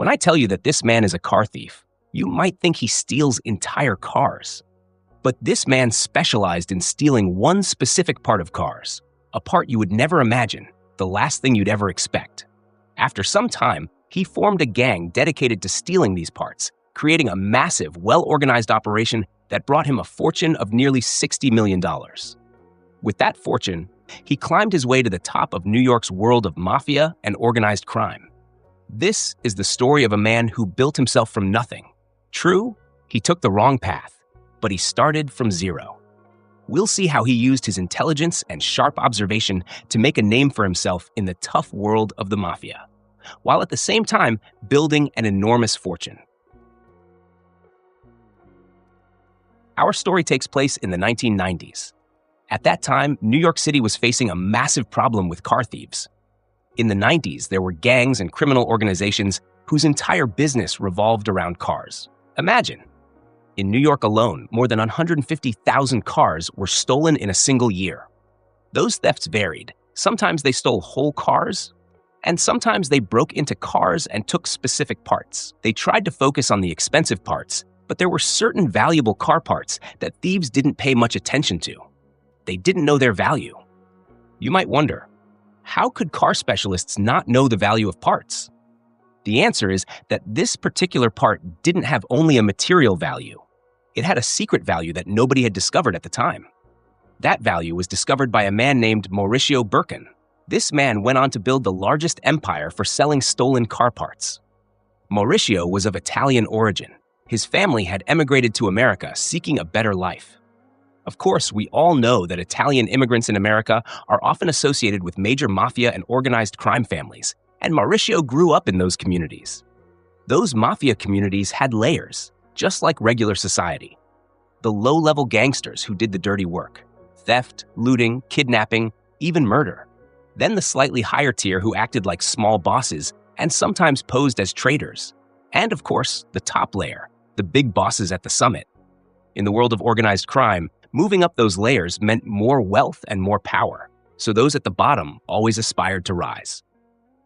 When I tell you that this man is a car thief, you might think he steals entire cars. But this man specialized in stealing one specific part of cars, a part you would never imagine, the last thing you'd ever expect. After some time, he formed a gang dedicated to stealing these parts, creating a massive, well-organized operation that brought him a fortune of nearly $60 million. With that fortune, he climbed his way to the top of New York's world of mafia and organized crime. This is the story of a man who built himself from nothing. True, he took the wrong path, but he started from zero. We'll see how he used his intelligence and sharp observation to make a name for himself in the tough world of the mafia, while at the same time building an enormous fortune. Our story takes place in the 1990s. At that time, New York City was facing a massive problem with car thieves. In the 90s, there were gangs and criminal organizations whose entire business revolved around cars. Imagine, in New York alone, more than 150,000 cars were stolen in a single year. Those thefts varied. Sometimes they stole whole cars, and sometimes they broke into cars and took specific parts. They tried to focus on the expensive parts, but there were certain valuable car parts that thieves didn't pay much attention to. They didn't know their value. You might wonder, how could car specialists not know the value of parts? The answer is that this particular part didn't have only a material value. It had a secret value that nobody had discovered at the time. That value was discovered by a man named Mauricio Birkin. This man went on to build the largest empire for selling stolen car parts. Mauricio was of Italian origin. His family had emigrated to America seeking a better life. Of course, we all know that Italian immigrants in America are often associated with major mafia and organized crime families, and Mauricio grew up in those communities. Those mafia communities had layers, just like regular society. The low-level gangsters who did the dirty work: theft, looting, kidnapping, even murder. Then the slightly higher tier who acted like small bosses and sometimes posed as traitors. And of course, the top layer, the big bosses at the summit. In the world of organized crime, moving up those layers meant more wealth and more power, so those at the bottom always aspired to rise.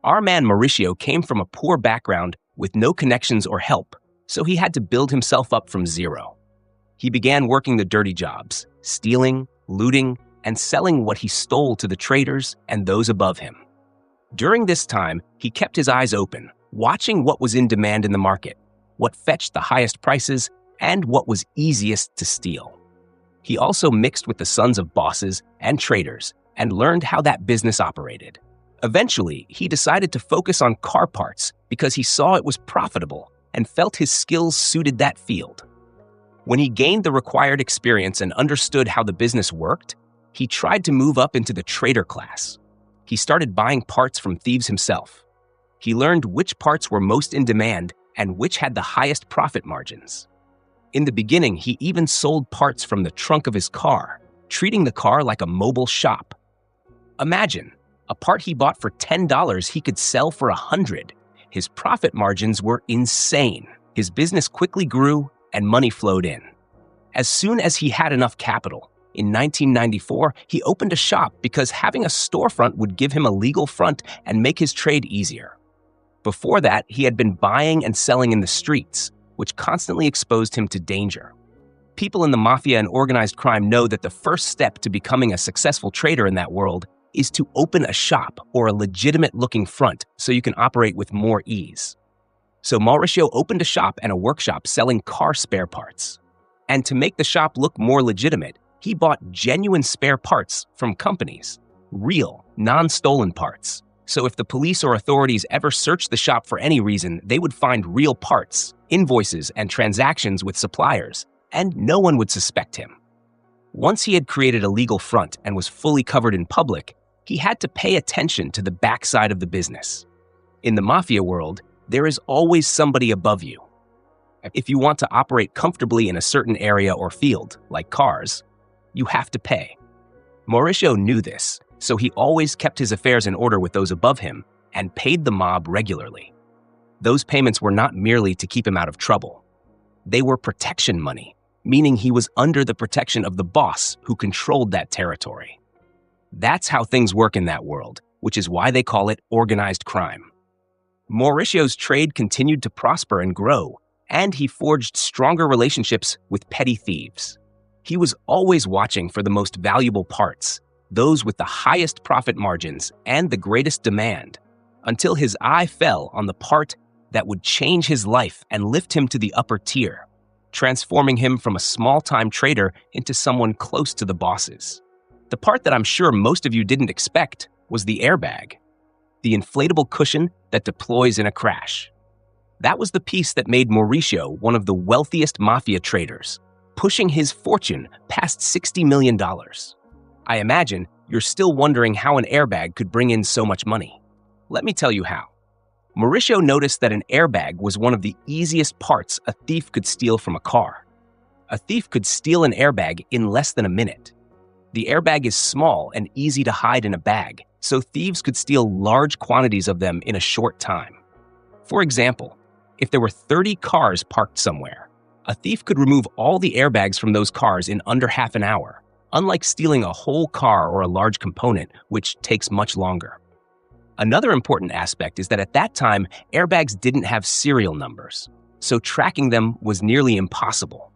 Our man Mauricio came from a poor background with no connections or help, so he had to build himself up from zero. He began working the dirty jobs, stealing, looting, and selling what he stole to the traders and those above him. During this time, he kept his eyes open, watching what was in demand in the market, what fetched the highest prices, and what was easiest to steal. He also mixed with the sons of bosses and traders and learned how that business operated. Eventually, he decided to focus on car parts because he saw it was profitable and felt his skills suited that field. When he gained the required experience and understood how the business worked, he tried to move up into the trader class. He started buying parts from thieves himself. He learned which parts were most in demand and which had the highest profit margins. In the beginning, he even sold parts from the trunk of his car, treating the car like a mobile shop. Imagine, a part he bought for $10 he could sell for $100. His profit margins were insane. His business quickly grew and money flowed in. As soon as he had enough capital, in 1994, he opened a shop because having a storefront would give him a legal front and make his trade easier. Before that, he had been buying and selling in the streets, which constantly exposed him to danger. People in the mafia and organized crime know that the first step to becoming a successful trader in that world is to open a shop or a legitimate-looking front so you can operate with more ease. So Mauricio opened a shop and a workshop selling car spare parts. And to make the shop look more legitimate, he bought genuine spare parts from companies, real, non-stolen parts. So if the police or authorities ever searched the shop for any reason, they would find real parts, invoices, and transactions with suppliers, and no one would suspect him. Once he had created a legal front and was fully covered in public, he had to pay attention to the backside of the business. In the mafia world, there is always somebody above you. If you want to operate comfortably in a certain area or field, like cars, you have to pay. Mauricio knew this, so he always kept his affairs in order with those above him and paid the mob regularly. Those payments were not merely to keep him out of trouble. They were protection money, meaning he was under the protection of the boss who controlled that territory. That's how things work in that world, which is why they call it organized crime. Mauricio's trade continued to prosper and grow, and he forged stronger relationships with petty thieves. He was always watching for the most valuable parts, those with the highest profit margins and the greatest demand, until his eye fell on the part that would change his life and lift him to the upper tier, transforming him from a small-time trader into someone close to the bosses. The part that I'm sure most of you didn't expect was the airbag, the inflatable cushion that deploys in a crash. That was the piece that made Mauricio one of the wealthiest mafia traders, pushing his fortune past $60 million. I imagine you're still wondering how an airbag could bring in so much money. Let me tell you how. Mauricio noticed that an airbag was one of the easiest parts a thief could steal from a car. A thief could steal an airbag in less than a minute. The airbag is small and easy to hide in a bag, so thieves could steal large quantities of them in a short time. For example, if there were 30 cars parked somewhere, a thief could remove all the airbags from those cars in under half an hour, unlike stealing a whole car or a large component, which takes much longer. Another important aspect is that at that time, airbags didn't have serial numbers, so tracking them was nearly impossible.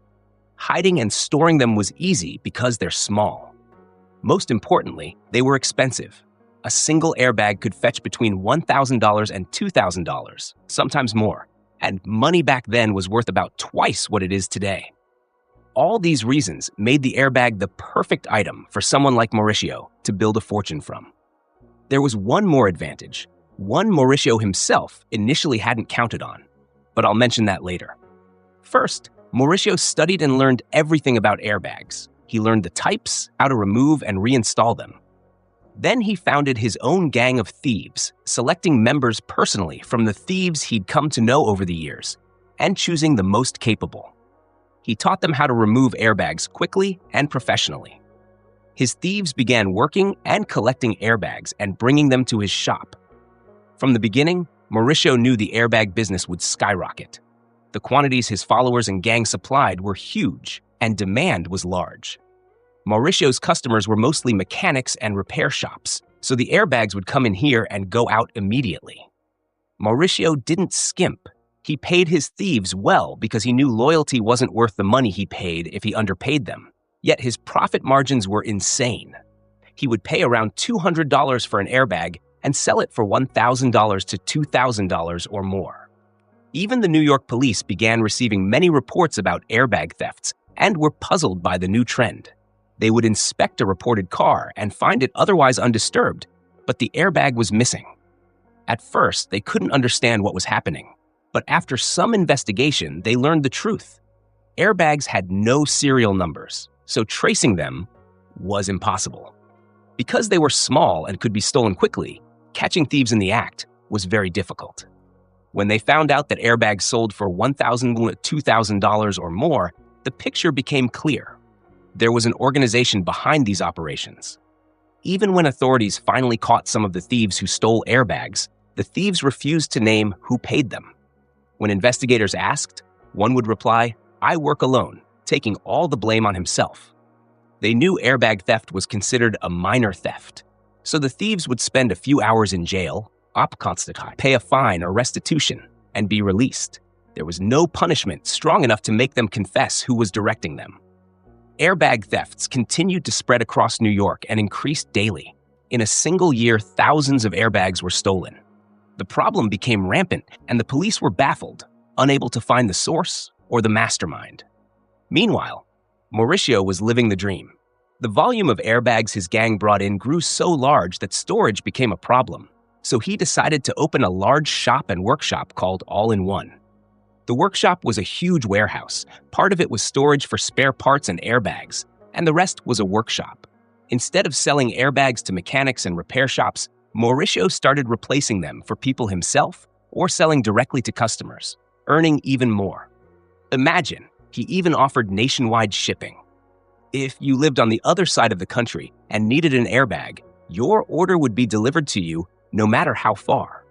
Hiding and storing them was easy because they're small. Most importantly, they were expensive. A single airbag could fetch between $1,000 and $2,000, sometimes more, and money back then was worth about twice what it is today. All these reasons made the airbag the perfect item for someone like Mauricio to build a fortune from. There was one more advantage, one Mauricio himself initially hadn't counted on, but I'll mention that later. First, Mauricio studied and learned everything about airbags. He learned the types, how to remove and reinstall them. Then he founded his own gang of thieves, selecting members personally from the thieves he'd come to know over the years, and choosing the most capable. He taught them how to remove airbags quickly and professionally. His thieves began working and collecting airbags and bringing them to his shop. From the beginning, Mauricio knew the airbag business would skyrocket. The quantities his followers and gang supplied were huge, and demand was large. Mauricio's customers were mostly mechanics and repair shops, so the airbags would come in here and go out immediately. Mauricio didn't skimp. He paid his thieves well because he knew loyalty wasn't worth the money he paid if he underpaid them. Yet his profit margins were insane. He would pay around $200 for an airbag and sell it for $1,000 to $2,000 or more. Even the New York police began receiving many reports about airbag thefts and were puzzled by the new trend. They would inspect a reported car and find it otherwise undisturbed, but the airbag was missing. At first, they couldn't understand what was happening, but after some investigation, they learned the truth. Airbags had no serial numbers, so tracing them was impossible. Because they were small and could be stolen quickly, catching thieves in the act was very difficult. When they found out that airbags sold for $1,000 to $2,000 or more, the picture became clear. There was an organization behind these operations. Even when authorities finally caught some of the thieves who stole airbags, the thieves refused to name who paid them. When investigators asked, one would reply, "I work alone," taking all the blame on himself. They knew airbag theft was considered a minor theft, so the thieves would spend a few hours in jail, pay a fine or restitution, and be released. There was no punishment strong enough to make them confess who was directing them. Airbag thefts continued to spread across New York and increased daily. In a single year, thousands of airbags were stolen. The problem became rampant, and the police were baffled, unable to find the source or the mastermind. Meanwhile, Mauricio was living the dream. The volume of airbags his gang brought in grew so large that storage became a problem, so he decided to open a large shop and workshop called All-in-One. The workshop was a huge warehouse. Part of it was storage for spare parts and airbags, and the rest was a workshop. Instead of selling airbags to mechanics and repair shops, Mauricio started replacing them for people himself or selling directly to customers, earning even more. Imagine, he even offered nationwide shipping. If you lived on the other side of the country and needed an airbag, your order would be delivered to you no matter how far.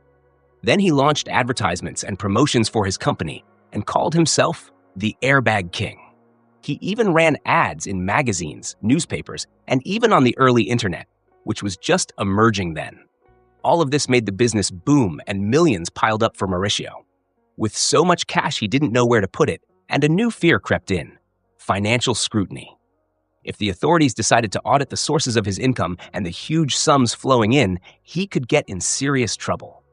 Then he launched advertisements and promotions for his company and called himself the Airbag King. He even ran ads in magazines, newspapers, and even on the early internet, which was just emerging then. All of this made the business boom and millions piled up for Mauricio. With so much cash he didn't know where to put it, and a new fear crept in: financial scrutiny. If the authorities decided to audit the sources of his income and the huge sums flowing in, he could get in serious trouble.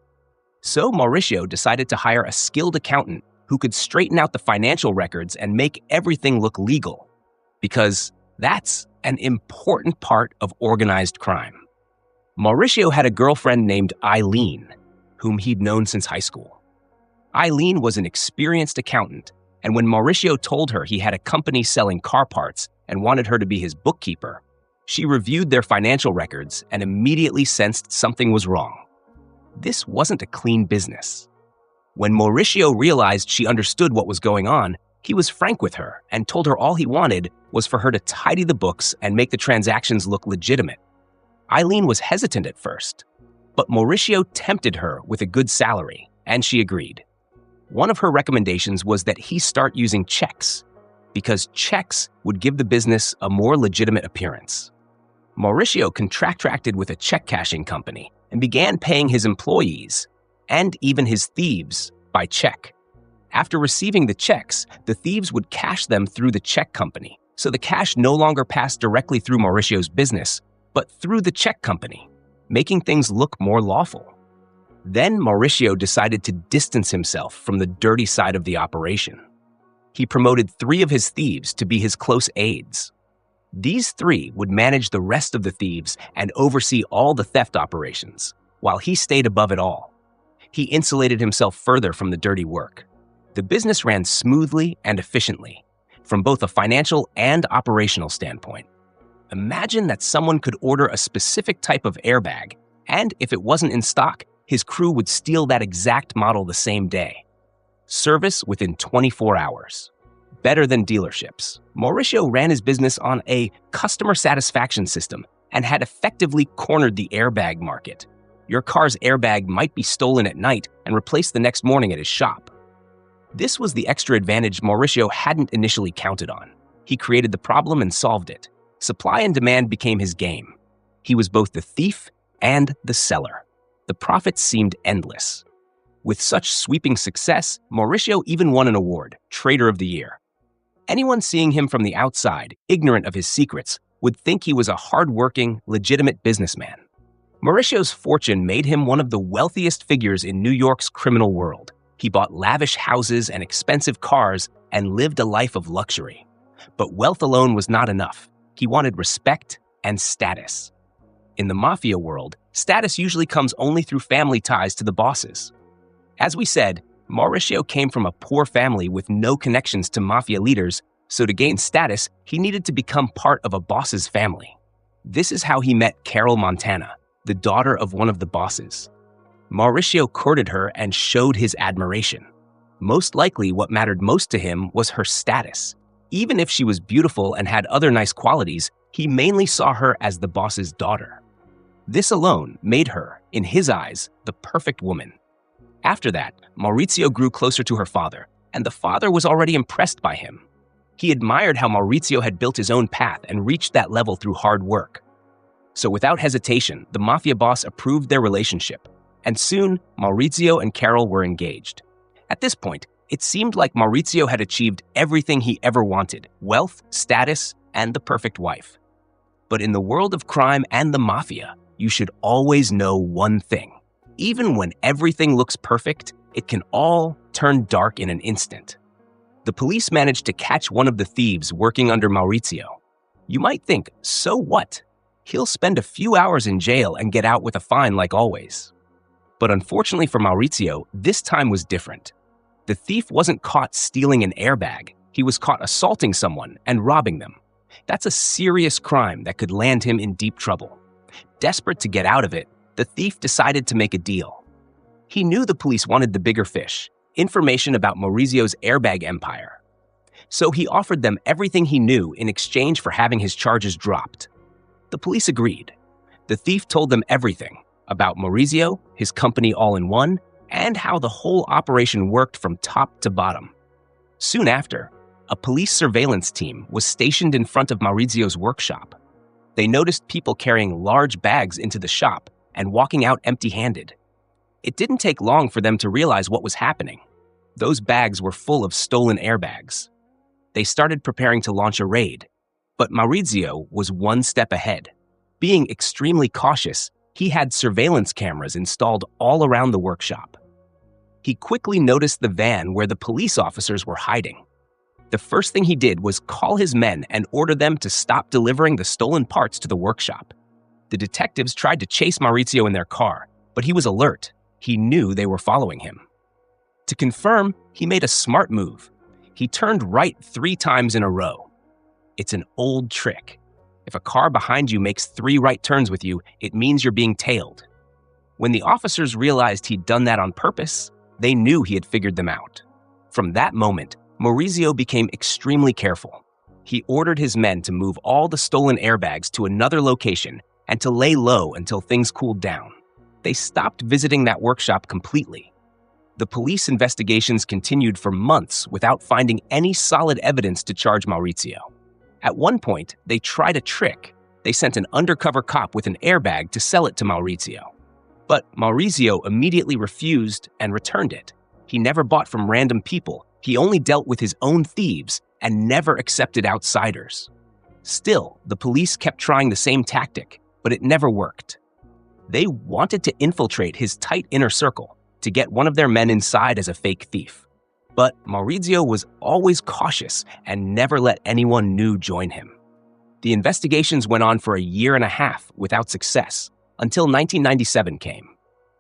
So Mauricio decided to hire a skilled accountant who could straighten out the financial records and make everything look legal, because that's an important part of organized crime. Mauricio had a girlfriend named Eileen, whom he'd known since high school. Eileen was an experienced accountant, and when Mauricio told her he had a company selling car parts and wanted her to be his bookkeeper, she reviewed their financial records and immediately sensed something was wrong. This wasn't a clean business. When Mauricio realized she understood what was going on, he was frank with her and told her all he wanted was for her to tidy the books and make the transactions look legitimate. Eileen was hesitant at first, but Mauricio tempted her with a good salary, and she agreed. One of her recommendations was that he start using checks, because checks would give the business a more legitimate appearance. Mauricio contracted with a check cashing company and began paying his employees, and even his thieves, by check. After receiving the checks, the thieves would cash them through the check company, so the cash no longer passed directly through Mauricio's business, but through the check company, making things look more lawful. Then Mauricio decided to distance himself from the dirty side of the operation. He promoted 3 of his thieves to be his close aides. These 3 would manage the rest of the thieves and oversee all the theft operations, while he stayed above it all. He insulated himself further from the dirty work. The business ran smoothly and efficiently, from both a financial and operational standpoint. Imagine that someone could order a specific type of airbag, and if it wasn't in stock, his crew would steal that exact model the same day. Service within 24 hours. Better than dealerships. Mauricio ran his business on a customer satisfaction system and had effectively cornered the airbag market. Your car's airbag might be stolen at night and replaced the next morning at his shop. This was the extra advantage Mauricio hadn't initially counted on. He created the problem and solved it. Supply and demand became his game. He was both the thief and the seller. The profits seemed endless. With such sweeping success, Mauricio even won an award, Trader of the Year. Anyone seeing him from the outside, ignorant of his secrets, would think he was a hard-working, legitimate businessman. Mauricio's fortune made him one of the wealthiest figures in New York's criminal world. He bought lavish houses and expensive cars and lived a life of luxury. But wealth alone was not enough. He wanted respect and status. In the Mafia world, status usually comes only through family ties to the bosses. As we said, Mauricio came from a poor family with no connections to Mafia leaders, so to gain status, he needed to become part of a boss's family. This is how he met Carol Montana, the daughter of one of the bosses. Mauricio courted her and showed his admiration. Most likely, what mattered most to him was her status. Even if she was beautiful and had other nice qualities, he mainly saw her as the boss's daughter. This alone made her, in his eyes, the perfect woman. After that, Mauricio grew closer to her father, and the father was already impressed by him. He admired how Mauricio had built his own path and reached that level through hard work. So without hesitation, the Mafia boss approved their relationship, and soon Maurizio and Carol were engaged. At this point, it seemed like Mauricio had achieved everything he ever wanted: wealth, status, and the perfect wife. But in the world of crime and the Mafia, you should always know one thing. Even when everything looks perfect, it can all turn dark in an instant. The police managed to catch one of the thieves working under Mauricio. You might think, so what? He'll spend a few hours in jail and get out with a fine like always. But unfortunately for Mauricio, this time was different. The thief wasn't caught stealing an airbag. He was caught assaulting someone and robbing them. That's a serious crime that could land him in deep trouble. Desperate to get out of it, the thief decided to make a deal. He knew the police wanted the bigger fish, information about Mauricio's airbag empire. So he offered them everything he knew in exchange for having his charges dropped. The police agreed. The thief told them everything about Mauricio, his company all-in-one, and how the whole operation worked from top to bottom. Soon after, a police surveillance team was stationed in front of Mauricio's workshop. They noticed people carrying large bags into the shop, and walking out empty-handed. It didn't take long for them to realize what was happening. Those bags were full of stolen airbags. They started preparing to launch a raid, but Maurizio was one step ahead. Being extremely cautious, he had surveillance cameras installed all around the workshop. He quickly noticed the van where the police officers were hiding. The first thing he did was call his men and order them to stop delivering the stolen parts to the workshop. The detectives tried to chase Maurizio in their car, but he was alert. He knew they were following him. To confirm, he made a smart move. He turned right 3 times in a row. It's an old trick. If a car behind you makes 3 right turns with you, it means you're being tailed. When the officers realized he'd done that on purpose, they knew he had figured them out. From that moment, Maurizio became extremely careful. He ordered his men to move all the stolen airbags to another location and to lay low until things cooled down. They stopped visiting that workshop completely. The police investigations continued for months without finding any solid evidence to charge Maurizio. At one point, they tried a trick. They sent an undercover cop with an airbag to sell it to Maurizio. But Maurizio immediately refused and returned it. He never bought from random people. He only dealt with his own thieves and never accepted outsiders. Still, the police kept trying the same tactic, but it never worked. They wanted to infiltrate his tight inner circle to get one of their men inside as a fake thief. But Maurizio was always cautious and never let anyone new join him. The investigations went on for a year and a half without success, until 1997 came.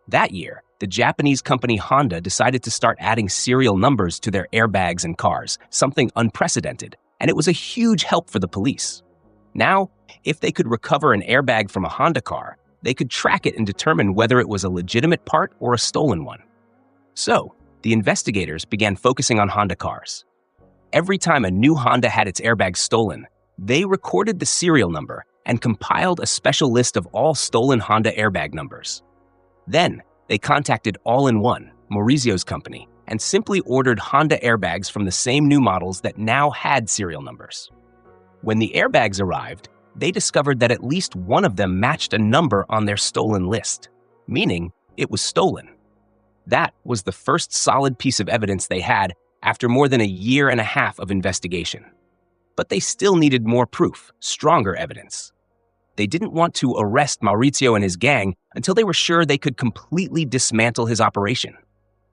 That year, the Japanese company Honda decided to start adding serial numbers to their airbags and cars, something unprecedented, and it was a huge help for the police. Now, if they could recover an airbag from a Honda car, they could track it and determine whether it was a legitimate part or a stolen one. So, the investigators began focusing on Honda cars. Every time a new Honda had its airbag stolen, they recorded the serial number and compiled a special list of all stolen Honda airbag numbers. Then, they contacted All-in-One, Maurizio's company, and simply ordered Honda airbags from the same new models that now had serial numbers. When the airbags arrived, they discovered that at least one of them matched a number on their stolen list, meaning it was stolen. That was the first solid piece of evidence they had after more than a year and a half of investigation. But they still needed more proof, stronger evidence. They didn't want to arrest Maurizio and his gang until they were sure they could completely dismantle his operation.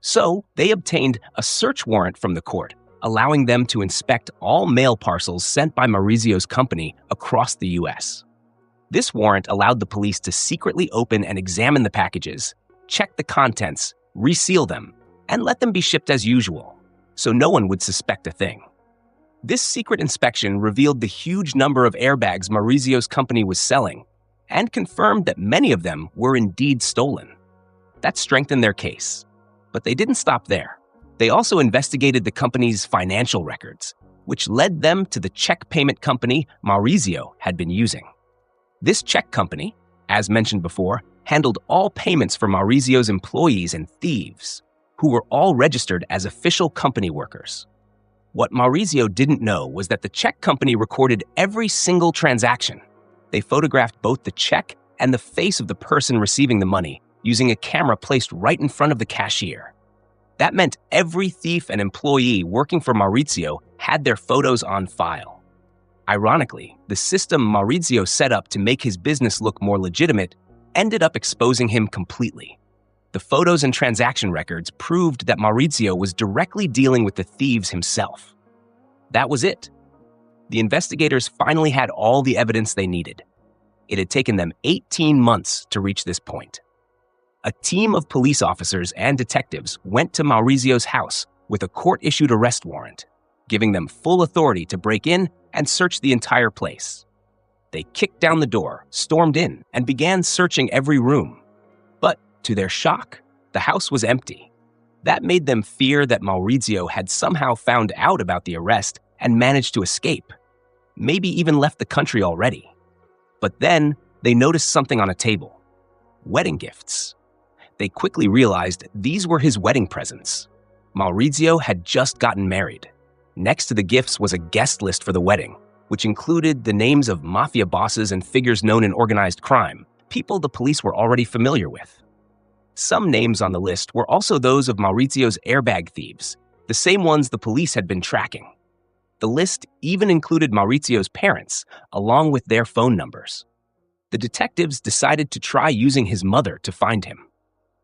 So they obtained a search warrant from the court, allowing them to inspect all mail parcels sent by Maurizio's company across the U.S. This warrant allowed the police to secretly open and examine the packages, check the contents, reseal them, and let them be shipped as usual, so no one would suspect a thing. This secret inspection revealed the huge number of airbags Maurizio's company was selling and confirmed that many of them were indeed stolen. That strengthened their case. But they didn't stop there. They also investigated the company's financial records, which led them to the check payment company Maurizio had been using. This check company, as mentioned before, handled all payments for Maurizio's employees and thieves, who were all registered as official company workers. What Maurizio didn't know was that the check company recorded every single transaction. They photographed both the check and the face of the person receiving the money using a camera placed right in front of the cashier. That meant every thief and employee working for Maurizio had their photos on file. Ironically, the system Maurizio set up to make his business look more legitimate ended up exposing him completely. The photos and transaction records proved that Maurizio was directly dealing with the thieves himself. That was it. The investigators finally had all the evidence they needed. It had taken them 18 months to reach this point. A team of police officers and detectives went to Maurizio's house with a court-issued arrest warrant, giving them full authority to break in and search the entire place. They kicked down the door, stormed in, and began searching every room. But to their shock, the house was empty. That made them fear that Maurizio had somehow found out about the arrest and managed to escape, maybe even left the country already. But then they noticed something on a table: wedding gifts. They quickly realized these were his wedding presents. Maurizio had just gotten married. Next to the gifts was a guest list for the wedding, which included the names of mafia bosses and figures known in organized crime, people the police were already familiar with. Some names on the list were also those of Maurizio's airbag thieves, the same ones the police had been tracking. The list even included Maurizio's parents, along with their phone numbers. The detectives decided to try using his mother to find him.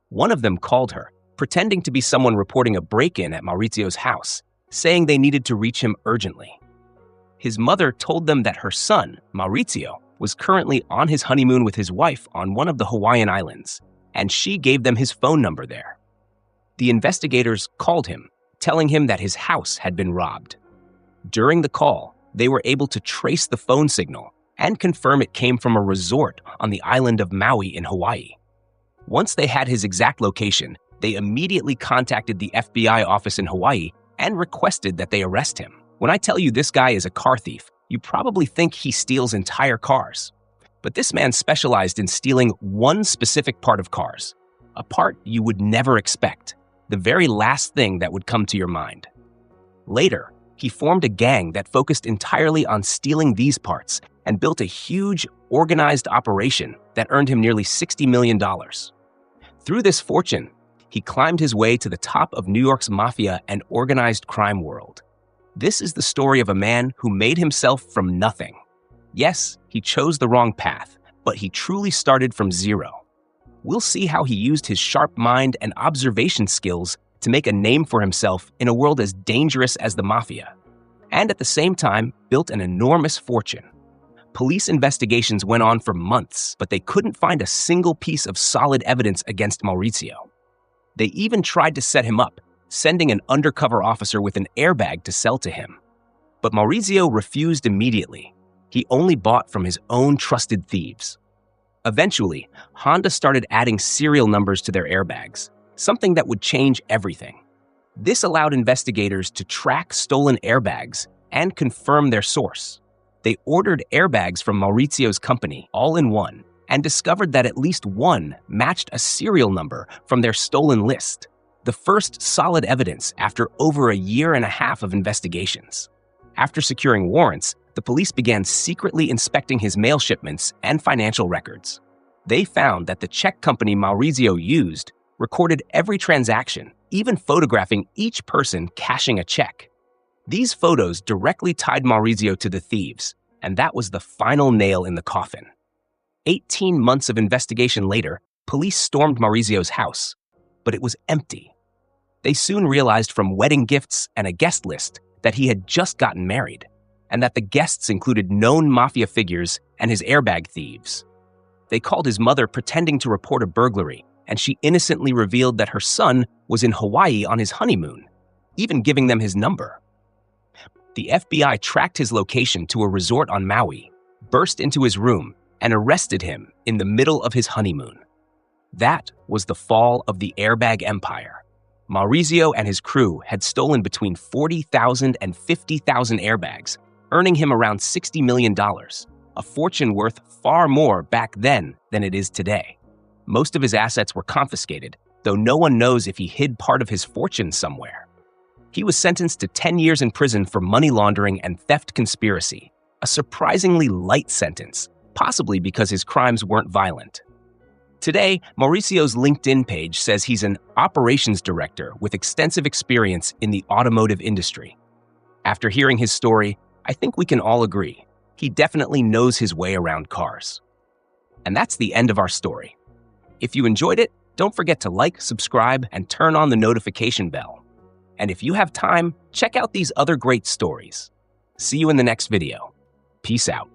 One of them called her, pretending to be someone reporting a break-in at Maurizio's house, saying they needed to reach him urgently. His mother told them that her son, Maurizio, was currently on his honeymoon with his wife on one of the Hawaiian Islands, and she gave them his phone number there. The investigators called him, telling him that his house had been robbed. During the call, they were able to trace the phone signal and confirm it came from a resort on the island of Maui in Hawaii. Once they had his exact location, they immediately contacted the FBI office in Hawaii and requested that they arrest him. When I tell you this guy is a car thief, you probably think he steals entire cars. But this man specialized in stealing one specific part of cars, a part you would never expect, the very last thing that would come to your mind. Later, he formed a gang that focused entirely on stealing these parts and built a huge, organized operation that earned him nearly $60 million. Through this fortune, he climbed his way to the top of New York's Mafia and organized crime world. This is the story of a man who made himself from nothing. Yes, he chose the wrong path, but he truly started from zero. We'll see how he used his sharp mind and observation skills to make a name for himself in a world as dangerous as the Mafia, and at the same time built an enormous fortune. Police investigations went on for months, but they couldn't find a single piece of solid evidence against Maurizio. They even tried to set him up, sending an undercover officer with an airbag to sell to him. But Maurizio refused immediately. He only bought from his own trusted thieves. Eventually, Honda started adding serial numbers to their airbags, something that would change everything. This allowed investigators to track stolen airbags and confirm their source. They ordered airbags from Maurizio's company, all in one, and discovered that at least one matched a serial number from their stolen list, the first solid evidence after over a year and a half of investigations. After securing warrants, the police began secretly inspecting his mail shipments and financial records. They found that the check company Maurizio used recorded every transaction, even photographing each person cashing a check. These photos directly tied Maurizio to the thieves, and that was the final nail in the coffin. 18 months of investigation later, police stormed Maurizio's house, but it was empty. They soon realized from wedding gifts and a guest list that he had just gotten married, and that the guests included known Mafia figures and his airbag thieves. They called his mother pretending to report a burglary, and she innocently revealed that her son was in Hawaii on his honeymoon, even giving them his number. The FBI tracked his location to a resort on Maui, burst into his room, and arrested him in the middle of his honeymoon. That was the fall of the airbag empire. Maurizio and his crew had stolen between 40,000 and 50,000 airbags, earning him around $60 million, a fortune worth far more back then than it is today. Most of his assets were confiscated, though no one knows if he hid part of his fortune somewhere. He was sentenced to 10 years in prison for money laundering and theft conspiracy, a surprisingly light sentence, possibly because his crimes weren't violent. Today, Mauricio's LinkedIn page says he's an operations director with extensive experience in the automotive industry. After hearing his story, I think we can all agree he definitely knows his way around cars. And that's the end of our story. If you enjoyed it, don't forget to like, subscribe, and turn on the notification bell. And if you have time, check out these other great stories. See you in the next video. Peace out.